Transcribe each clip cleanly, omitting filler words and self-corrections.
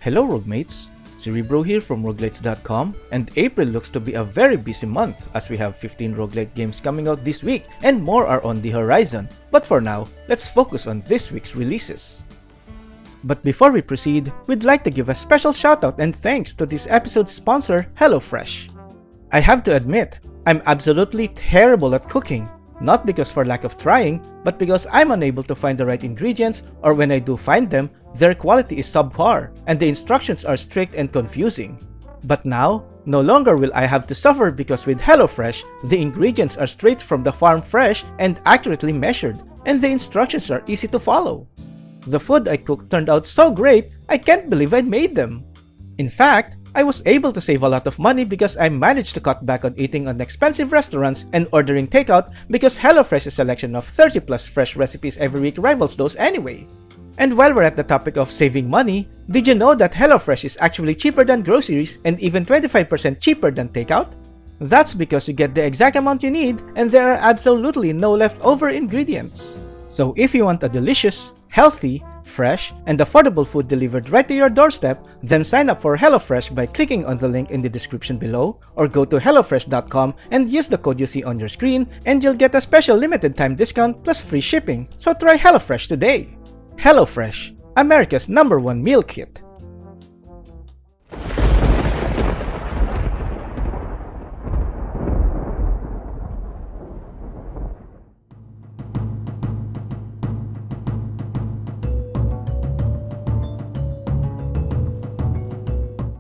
Hello Roguemates, Cerebro here from roguelitesdotcom, and April looks to be a very busy month as we have 15 roguelite games coming out this week and more are on the horizon. But for now, let's focus on this week's releases. But before we proceed, we'd like to give a special shoutout and thanks to this episode's sponsor, HelloFresh. I have to admit, I'm absolutely terrible at cooking. Not because for lack of trying, but because I'm unable to find the right ingredients, or when I do find them, their quality is subpar, and the instructions are strict and confusing. But now, no longer will I have to suffer because with HelloFresh, the ingredients are straight from the farm fresh and accurately measured, and the instructions are easy to follow. The food I cooked turned out so great, I can't believe I made them. In fact, I was able to save a lot of money because I managed to cut back on eating at expensive restaurants and ordering takeout because HelloFresh's selection of 30 plus fresh recipes every week rivals those anyway. And while we're at the topic of saving money, did you know that HelloFresh is actually cheaper than groceries and even 25% cheaper than takeout? That's because you get the exact amount you need and there are absolutely no leftover ingredients. So if you want a delicious, healthy, fresh, and affordable food delivered right to your doorstep, then sign up for HelloFresh by clicking on the link in the description below, or go to HelloFresh.com and use the code you see on your screen, and you'll get a special limited time discount plus free shipping. So try HelloFresh today. HelloFresh, America's #1 meal kit.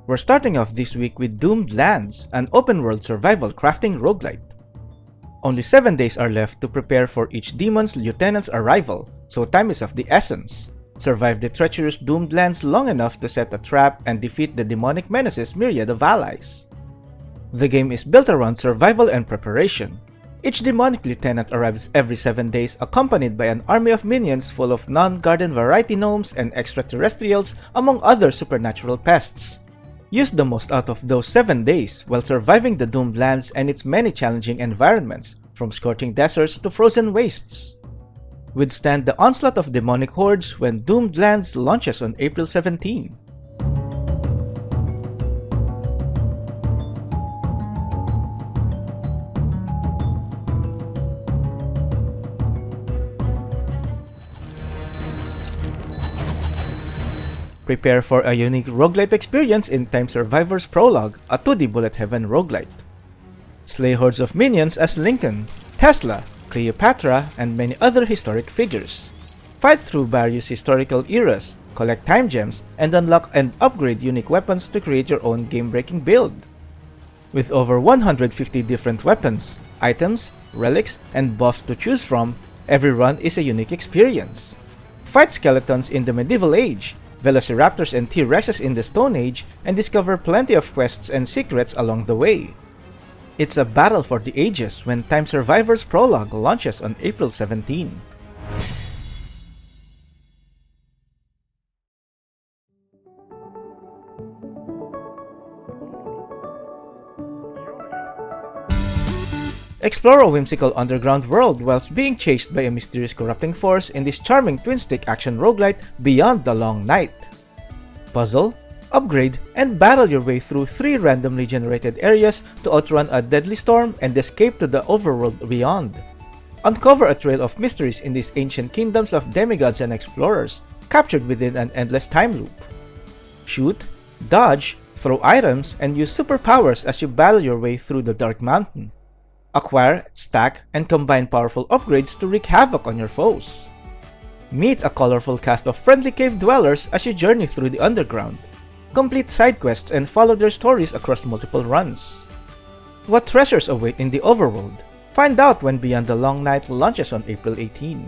We're starting off this week with Doomed Lands, an open-world survival crafting roguelite. Only 7 days are left to prepare for each demon's lieutenant's arrival, so time is of the essence. Survive the treacherous Doomed Lands long enough to set a trap and defeat the demonic menace's myriad of allies. The game is built around survival and preparation. Each demonic lieutenant arrives every 7 days accompanied by an army of minions full of non-garden variety gnomes and extraterrestrials among other supernatural pests. Use the most out of those 7 days while surviving the Doomed Lands and its many challenging environments, from scorching deserts to frozen wastes. Withstand the onslaught of demonic hordes when Doomed Lands launches on April 17. Prepare for a unique roguelite experience in Time Survivor's Prologue, a 2D bullet heaven roguelite. Slay hordes of minions as Lincoln, Tesla, Cleopatra, and many other historic figures. Fight through various historical eras, collect time gems, and unlock and upgrade unique weapons to create your own game-breaking build. With over 150 different weapons, items, relics, and buffs to choose from, every run is a unique experience. Fight skeletons in the medieval age, velociraptors and T-Rexes in the Stone Age, and discover plenty of quests and secrets along the way. It's a battle for the ages when Time Survivor's Prologue launches on April 17. Explore a whimsical underground world whilst being chased by a mysterious corrupting force in this charming twin-stick action roguelite Beyond the Long Night. Puzzle, upgrade, and battle your way through 3 randomly generated areas to outrun a deadly storm and escape to the overworld beyond. Uncover a trail of mysteries in these ancient kingdoms of demigods and explorers, captured within an endless time loop. Shoot, dodge, throw items, and use superpowers as you battle your way through the Dark Mountain. Acquire, stack, and combine powerful upgrades to wreak havoc on your foes. Meet a colorful cast of friendly cave dwellers as you journey through the underground. Complete side quests and follow their stories across multiple runs. What treasures await in the overworld? Find out when Beyond the Long Night launches on April 18.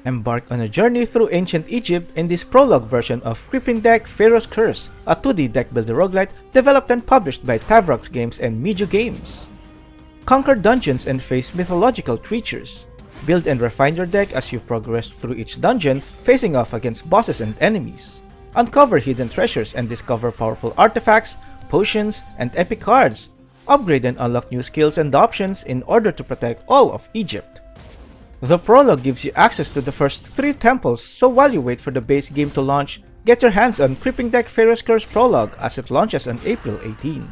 Embark on a journey through ancient Egypt in this prologue version of Creeping Deck Pharaoh's Curse, a 2D deck builder roguelite developed and published by Tavrox Games and Miju Games. Conquer dungeons and face mythological creatures. Build and refine your deck as you progress through each dungeon, facing off against bosses and enemies. Uncover hidden treasures and discover powerful artifacts, potions, and epic cards. Upgrade and unlock new skills and options in order to protect all of Egypt. The Prologue gives you access to the first 3 temples, so while you wait for the base game to launch, get your hands on Creeping Deck Pharaoh's Curse Prologue as it launches on April 18.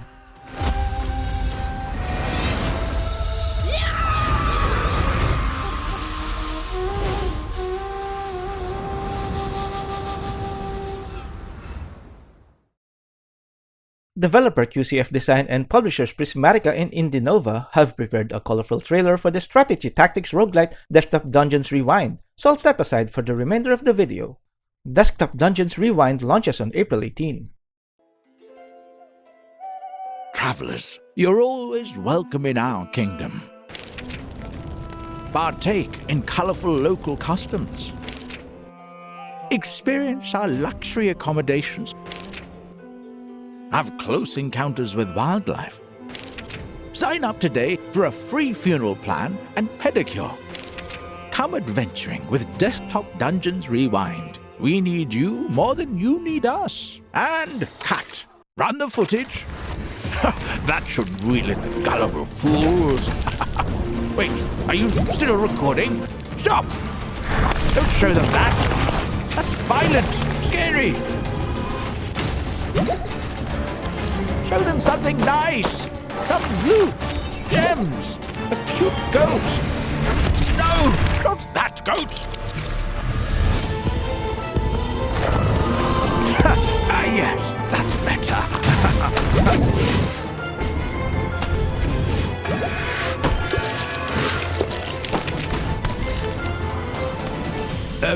Developer QCF Design and publishers Prismatica and Indinova have prepared a colorful trailer for the Strategy Tactics Roguelite Desktop Dungeons Rewind, so I'll step aside for the remainder of the video. Desktop Dungeons Rewind launches on April 18. Travelers, you're always welcome in our kingdom. Partake in colorful local customs. Experience our luxury accommodations. Have close encounters with wildlife. Sign up today for a free funeral plan and pedicure. Come adventuring with Desktop Dungeons Rewind. We need you more than you need us. And cut. Run the footage. That should reel in the gullible fools. Wait, are you still recording? Stop! Don't show them that. That's violent, scary. Show them something nice! Some loot! Gems! A cute goat! No! Not that goat! Yes, that's better.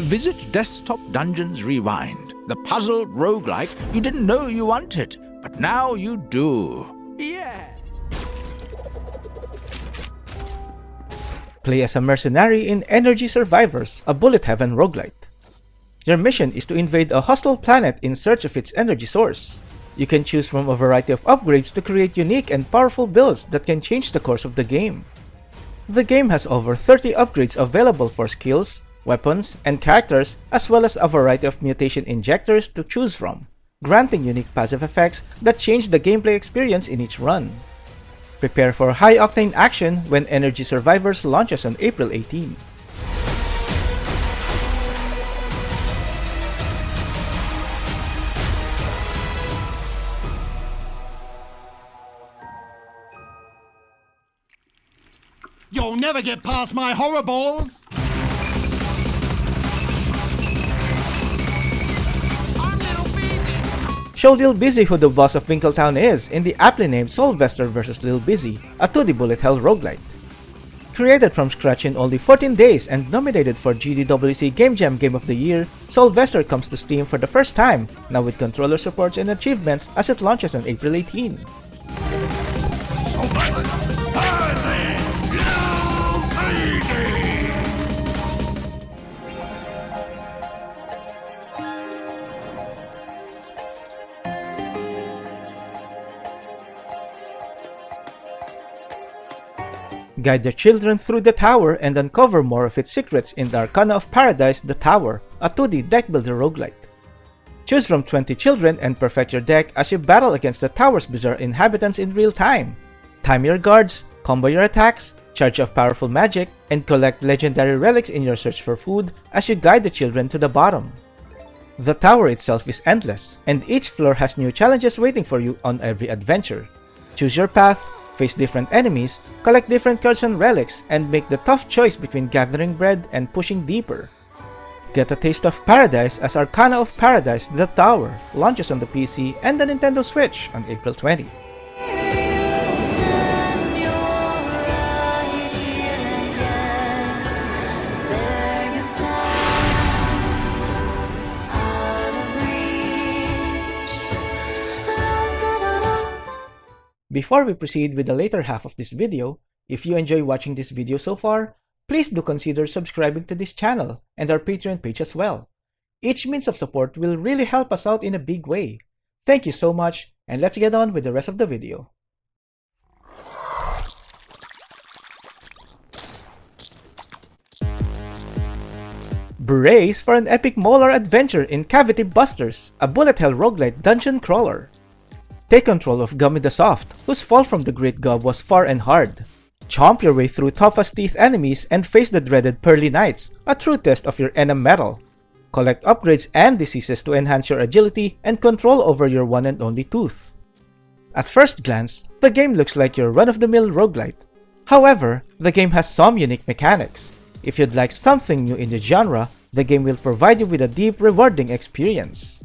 Visit Desktop Dungeons Rewind, the puzzle roguelike you didn't know you wanted. But now you do. Yeah! Play as a mercenary in Energy Survivors, a bullet heaven roguelite. Your mission is to invade a hostile planet in search of its energy source. You can choose from a variety of upgrades to create unique and powerful builds that can change the course of the game. The game has over 30 upgrades available for skills, weapons, and characters, as well as a variety of mutation injectors to choose from, granting unique passive effects that change the gameplay experience in each run. Prepare for high-octane action when Energy Survivors launches on April 18. You'll never get past my horror balls! Show Lil Beezey who the boss of Winkletown is in the aptly named Soulvester vs Lil Beezey, a 2D bullet hell roguelite. Created from scratch in only 14 days and nominated for GDWC Game Jam Game of the Year, Soulvester comes to Steam for the first time, now with controller supports and achievements as it launches on April 18. Guide the children through the tower and uncover more of its secrets in the Arcana of Paradise: The Tower, a 2D deck builder roguelite. Choose from 20 children and perfect your deck as you battle against the tower's bizarre inhabitants in real time. Time your guards, combo your attacks, charge off powerful magic, and collect legendary relics in your search for food as you guide the children to the bottom. The tower itself is endless, and each floor has new challenges waiting for you on every adventure. Choose your path, face different enemies, collect different cards and relics, and make the tough choice between gathering bread and pushing deeper. Get a taste of paradise as Arcana of Paradise: The Tower launches on the PC and the Nintendo Switch on April 20. Before we proceed with the later half of this video, if you enjoy watching this video so far, please do consider subscribing to this channel and our Patreon page as well. Each means of support will really help us out in a big way. Thank you so much, and let's get on with the rest of the video. Brace for an epic molar adventure in Cavity Busters, a bullet hell roguelite dungeon crawler. Take control of Gummy the Soft, whose fall from the Great Gob was far and hard. Chomp your way through tough as teeth enemies and face the dreaded Pearly Knights, a true test of your enam metal. Collect upgrades and diseases to enhance your agility and control over your one and only tooth. At first glance, the game looks like your run-of-the-mill roguelite. However, the game has some unique mechanics. If you'd like something new in the genre, the game will provide you with a deep, rewarding experience.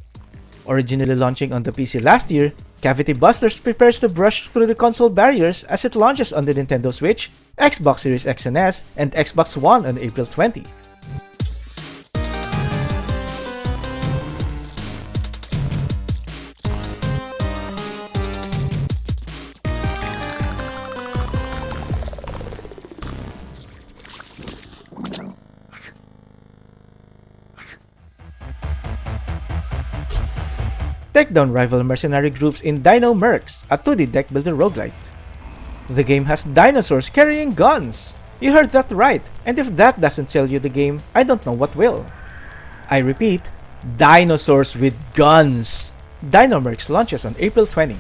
Originally launching on the PC last year, Cavity Busters prepares to brush through the console barriers as it launches on the Nintendo Switch, Xbox Series X and S, and Xbox One on April 20. Take down rival mercenary groups in DINO MERCS, a 2D deck builder roguelite. The game has dinosaurs carrying guns! You heard that right, and if that doesn't sell you the game, I don't know what will. I repeat, dinosaurs with guns! DINO MERCS launches on April 20.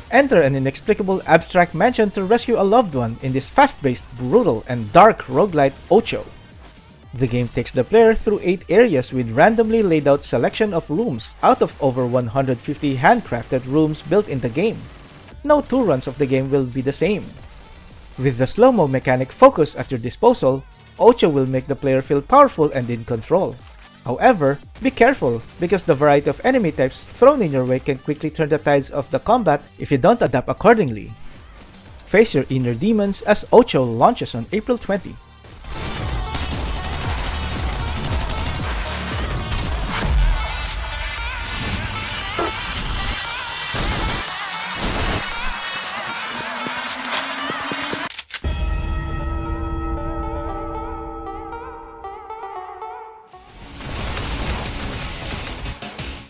Enter an inexplicable abstract mansion to rescue a loved one in this fast-paced, brutal, and dark roguelite OTXO. The game takes the player through 8 areas with randomly laid out selection of rooms out of over 150 handcrafted rooms built in the game. No 2 runs of the game will be the same. With the slow-mo mechanic focus at your disposal, OTXO will make the player feel powerful and in control. However, be careful, because the variety of enemy types thrown in your way can quickly turn the tides of the combat if you don't adapt accordingly. Face your inner demons as OTXO launches on April 20.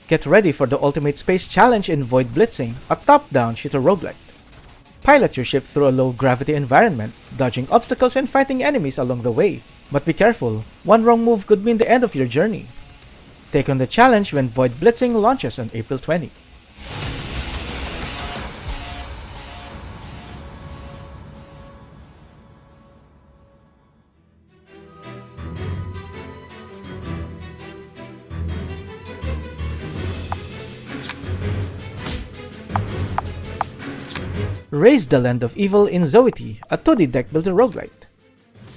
Get ready for the ultimate space challenge in Void Blitzing, a top-down shooter roguelite. Pilot your ship through a low-gravity environment, dodging obstacles and fighting enemies along the way. But be careful, one wrong move could mean the end of your journey. Take on the challenge when Void Blitzing launches on April 20. Raise the Land of Evil in Zoeti, a 2D deck builder roguelite.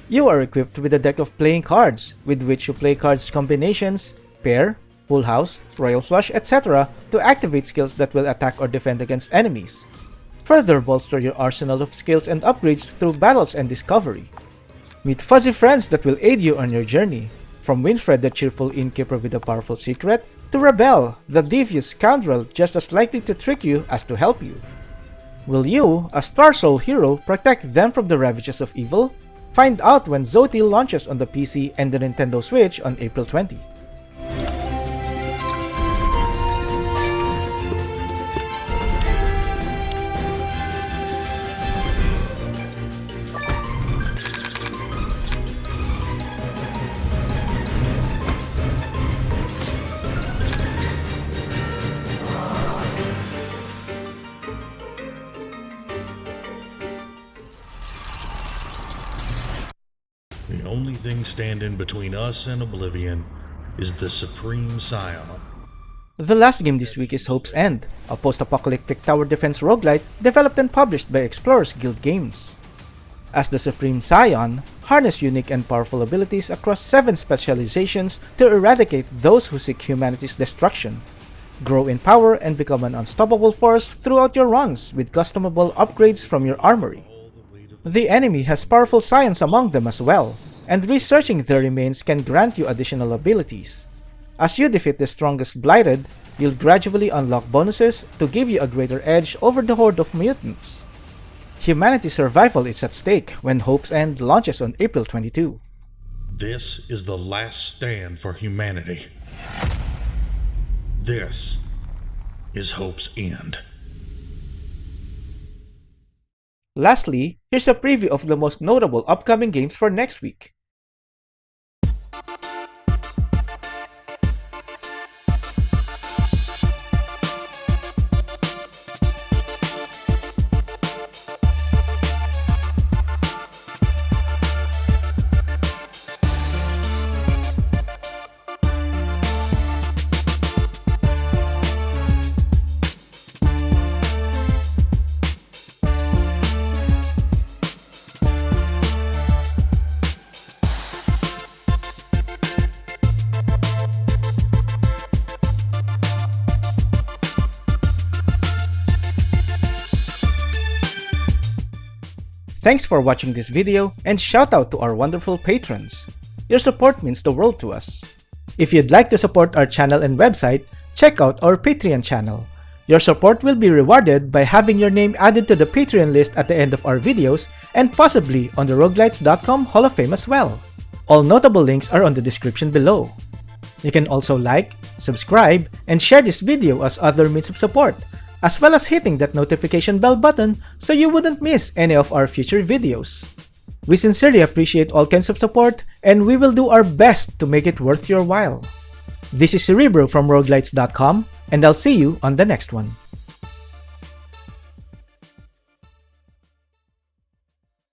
You are equipped with a deck of playing cards, with which you play cards combinations, pair, full house, royal flush, etc. to activate skills that will attack or defend against enemies. Further bolster your arsenal of skills and upgrades through battles and discovery. Meet fuzzy friends that will aid you on your journey, from Winfred the cheerful innkeeper with a powerful secret, to Rebel, the devious scoundrel just as likely to trick you as to help you. Will you, a Star Soul hero, protect them from the ravages of evil? Find out when Zoeti launches on the PC and the Nintendo Switch on April 20. thing standing between us and oblivion is the Supreme Scion. The last game this week is Hope's End, a post-apocalyptic tower defense roguelite developed and published by Explorers Guild Games. As the Supreme Scion, harness unique and powerful abilities across 7 specializations to eradicate those who seek humanity's destruction. Grow in power and become an unstoppable force throughout your runs with customable upgrades from your armory. The enemy has powerful scions among them as well, and researching their remains can grant you additional abilities. As you defeat the strongest Blighted, you'll gradually unlock bonuses to give you a greater edge over the horde of mutants. Humanity's survival is at stake when Hope's End launches on April 22. This is the last stand for humanity. This is Hope's End. Lastly, here's a preview of the most notable upcoming games for next week. Thanks for watching this video, and shout out to our wonderful patrons. Your support means the world to us. If you'd like to support our channel and website, check out our Patreon channel. Your support will be rewarded by having your name added to the Patreon list at the end of our videos and possibly on the roguelitesdotcom Hall of Fame as well. All notable links are on the description below. You can also like, subscribe, and share this video as other means of support, as well as hitting that notification bell button so you wouldn't miss any of our future videos. We sincerely appreciate all kinds of support, and we will do our best to make it worth your while. This is Cerebro from roguelitesdotcom, and I'll see you on the next one.